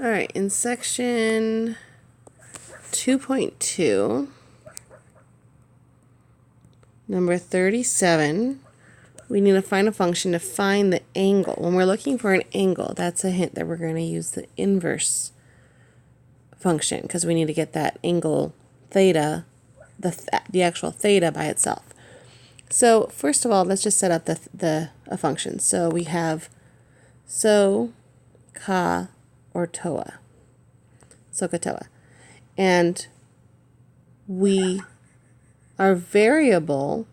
All right, in section 2.2, number 37, we need to find a function to find the angle. When we're looking for an angle, that's a hint that we're going to use the inverse function because we need to get that angle theta, the actual theta by itself. So first of all, let's just set up a function. So we have so, ka, or toa. SOHCAHTOA. And our variable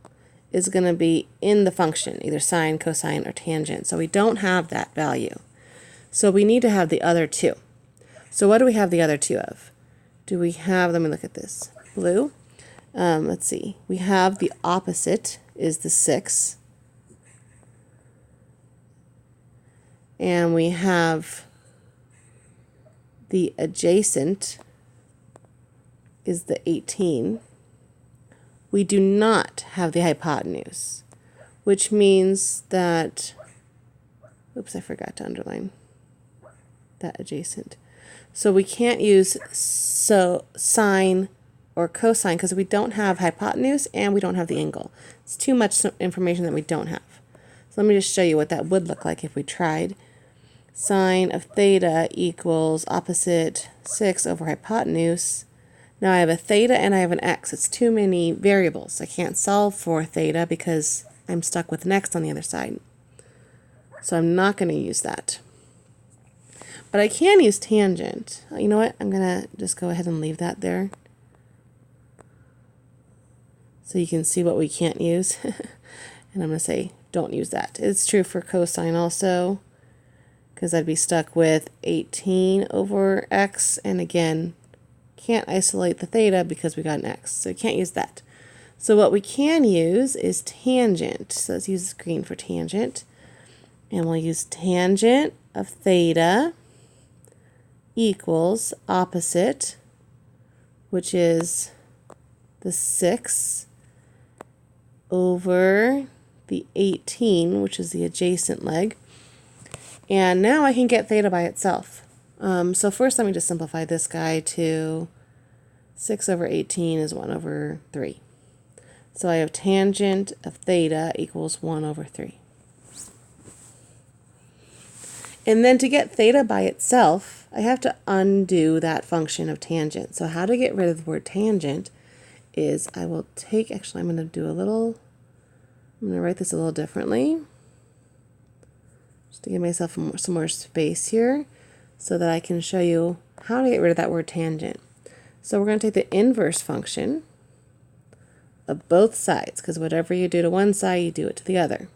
is going to be in the function, either sine, cosine, or tangent. So we don't have that value. So we need to have the other two. So what do we have the other two of? Do we have, let me look at this, blue. Let's see. We have the opposite is the 6. And we have the adjacent is the 18. We do not have the hypotenuse, which means that, oops, I forgot to underline that adjacent. So we can't use sine or cosine because we don't have hypotenuse and we don't have the angle. It's too much information that we don't have. So let me just show you what that would look like if we tried. Sine of theta equals opposite 6 over hypotenuse. Now I have a theta and I have an x. It's too many variables. I can't solve for theta because I'm stuck with an x on the other side. So I'm not going to use that. But I can use tangent. You know what? I'm going to just go ahead and leave that there. So you can see what we can't use. And I'm going to say don't use that. It's true for cosine also, because I'd be stuck with 18 over x. And again, can't isolate the theta because we got an x. So you can't use that. So what we can use is tangent. So let's use green for tangent. And we'll use tangent of theta equals opposite, which is the 6 over the 18, which is the adjacent leg. And now I can get theta by itself. So first let me just simplify this guy to 6 over 18 is 1 over 3. So I have tangent of theta equals 1 over 3. And then to get theta by itself, I have to undo that function of tangent. So how to get rid of the word tangent is I will take, actually I'm going to write this a little differently. Just to give myself some more space here so that I can show you how to get rid of that word tangent. So we're going to take the inverse function of both sides, because whatever you do to one side, you do it to the other.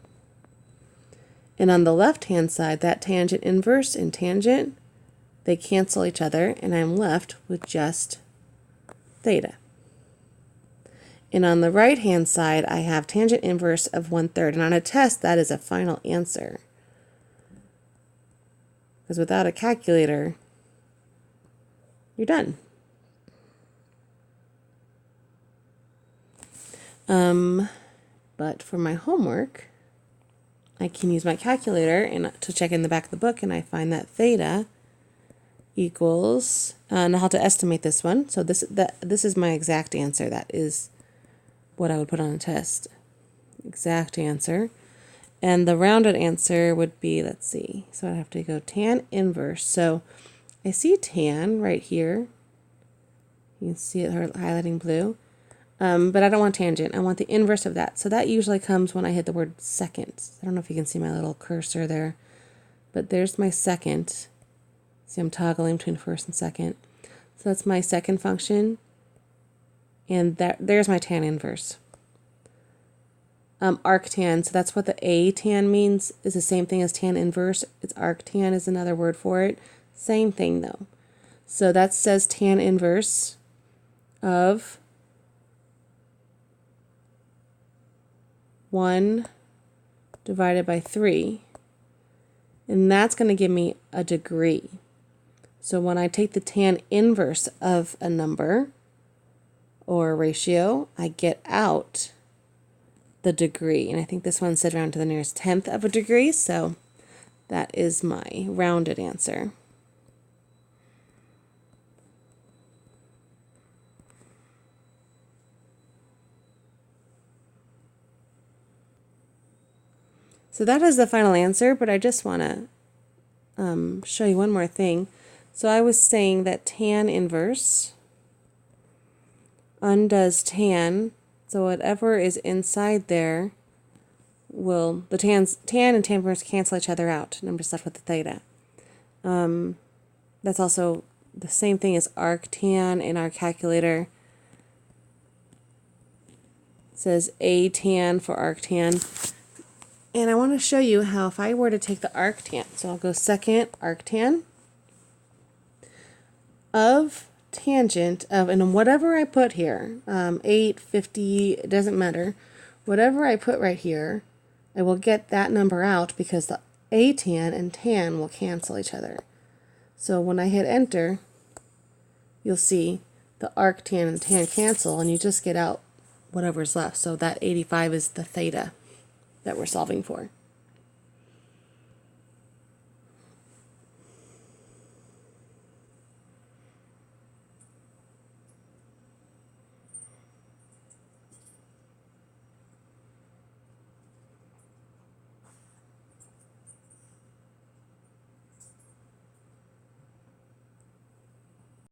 And on the left-hand side, that tangent inverse and tangent, they cancel each other, and I'm left with just theta. And on the right-hand side, I have tangent inverse of 1/3. And on a test, that is a final answer. Because without a calculator, you're done. But for my homework, I can use my calculator and to check in the back of the book, and I find that theta equals, and how to estimate this one. So this is my exact answer. That is what I would put on a test. Exact answer. And the rounded answer would be, let's see, so I'd have to go tan inverse. So I see tan right here. You can see it highlighting blue. But I don't want tangent. I want the inverse of that. So that usually comes when I hit the word second. I don't know if you can see my little cursor there. But there's my second. See, I'm toggling between first and second. So that's my second function. And there's my tan inverse. Arctan, so that's what the A tan means, is the same thing as tan inverse. It's arctan is another word for it. Same thing though. So that says tan inverse of 1 divided by 3. And that's going to give me a degree. So when I take the tan inverse of a number or a ratio, I get out the degree. And I think this one said round to the nearest 1/10 of a degree. So that is my rounded answer. So that is the final answer, but I just want to show you one more thing. So I was saying that tan inverse undoes tan, so whatever is inside there will, the tan and tan inverse cancel each other out, and I'm just left with the theta. That's also the same thing as arctan in our calculator. It says A tan for arctan. And I want to show you how if I were to take the arctan, so I'll go second arctan of tangent of, and whatever I put here, 8, 50, it doesn't matter. Whatever I put right here, I will get that number out because the A tan and tan will cancel each other. So when I hit enter, you'll see the arctan and tan cancel, and you just get out whatever's left. So that 85 is the theta that we're solving for.